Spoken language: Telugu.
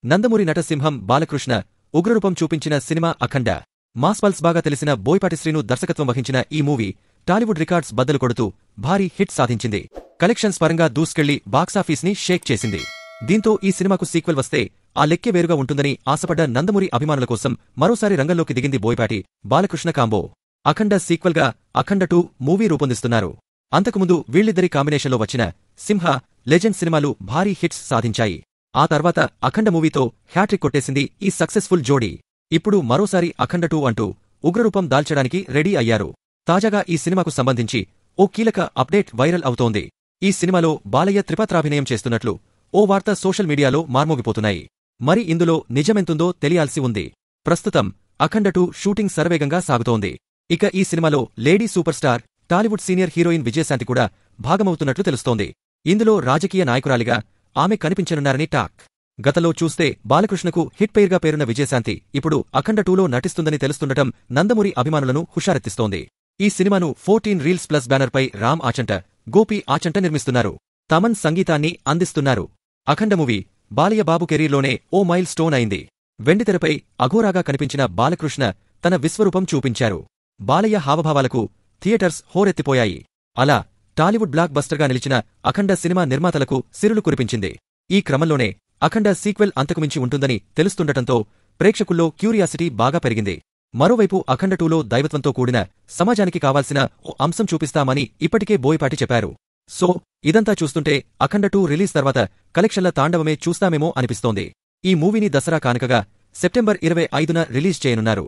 నందమూరి నటసింహం బాలకృష్ణ ఉగ్రరూపం చూపించిన సినిమా అఖండ. మాస్ పల్స్ బాగా తెలిసిన బోయపాటి శ్రీను దర్శకత్వం వహించిన ఈ మూవీ టాలీవుడ్ రికార్డ్స్ బద్దలు కొడుతూ భారీ హిట్ సాధించింది. కలెక్షన్స్ పరంగా దూసుకెళ్లి బాక్సాఫీస్ని షేక్ చేసింది. దీంతో ఈ సినిమాకు సీక్వెల్ వస్తే ఆ లెక్కే వేరుగా ఉంటుందని ఆశపడ్డ నందమూరి అభిమానుల కోసం మరోసారి రంగంలోకి దిగింది బోయపాటి బాలకృష్ణ కాంబో. అఖండ సీక్వెల్గా అఖండ 2 మూవీ రూపొందిస్తున్నారు. అంతకుముందు వీళ్ళిద్దరి కాంబినేషన్లో వచ్చిన సింహ, లెజెండ్ సినిమాలు భారీ హిట్స్ సాధించాయి. ఆ తర్వాత అఖండ మూవీతో హ్యాట్రిక్ కొట్టేసింది ఈ సక్సెస్ఫుల్ జోడీ. ఇప్పుడు మరోసారి అఖండ 2 అంటూ ఉగ్రరూపం దాల్చడానికి రెడీ అయ్యారు. తాజాగా ఈ సినిమాకు సంబంధించి ఓ కీలక అప్డేట్ వైరల్ అవుతోంది. ఈ సినిమాలో బాలయ్య త్రిపాత్రాభినయం చేస్తున్నట్లు ఓ వార్త సోషల్ మీడియాలో మార్మోగిపోతున్నాయి. మరి ఇందులో నిజమెంతుందో తెలియాల్సి ఉంది. ప్రస్తుతం అఖండ 2 షూటింగ్ శరవేగంగా సాగుతోంది. ఇక ఈ సినిమాలో lady super star, Tollywood senior heroine Vijayashanti కూడా భాగమవుతున్నట్లు తెలుస్తోంది. ఇందులో రాజకీయ నాయకురాలిగా ఆమె కనిపించనున్నారని టాక్. గతంలో చూస్తే బాలకృష్ణకు హిట్ పెయిర్గా పేరున్న విజయశాంతి ఇప్పుడు అఖండ 2లో నటిస్తుందని తెలుస్తుండటం నందమూరి అభిమానులను హుషారెత్తిస్తోంది. ఈ సినిమాను 14 రీల్స్ ప్లస్ బ్యానర్పై రామ్ ఆచంట, గోపి ఆచంట నిర్మిస్తున్నారు. తమన్ సంగీతాన్ని అందిస్తున్నారు. అఖండ మూవీ బాలయ్య బాబు కెరీర్లోనే ఓ మైల్ స్టోన్ అయింది. వెండితెరపై అఘోరాగా కనిపించిన బాలకృష్ణ తన విశ్వరూపం చూపించారు. బాలయ్య హావభావాలకు థియేటర్స్ హోరెత్తిపోయాయి. అలా టాలీవుడ్ బ్లాక్ బస్టర్గా నిలిచిన అఖండ సినిమా నిర్మాతలకు సిరులు కురిపించింది. ఈ క్రమంలోనే అఖండ సీక్వెల్ అంతకుమించి ఉంటుందని తెలుస్తుండటంతో ప్రేక్షకుల్లో క్యూరియాసిటీ బాగా పెరిగింది. మరోవైపు అఖండ 2లో దైవత్వంతో కూడిన సమాజానికి కావాల్సిన ఓ అంశం చూపిస్తామని ఇప్పటికే బోయపాటి చెప్పారు. సో ఇదంతా చూస్తుంటే అఖండ 2 రిలీజ్ తర్వాత కలెక్షన్ల తాండవమే చూస్తామేమో అనిపిస్తోంది. ఈ మూవీని దసరా కానుకగా సెప్టెంబర్ 25న రిలీజ్ చేయనున్నారు.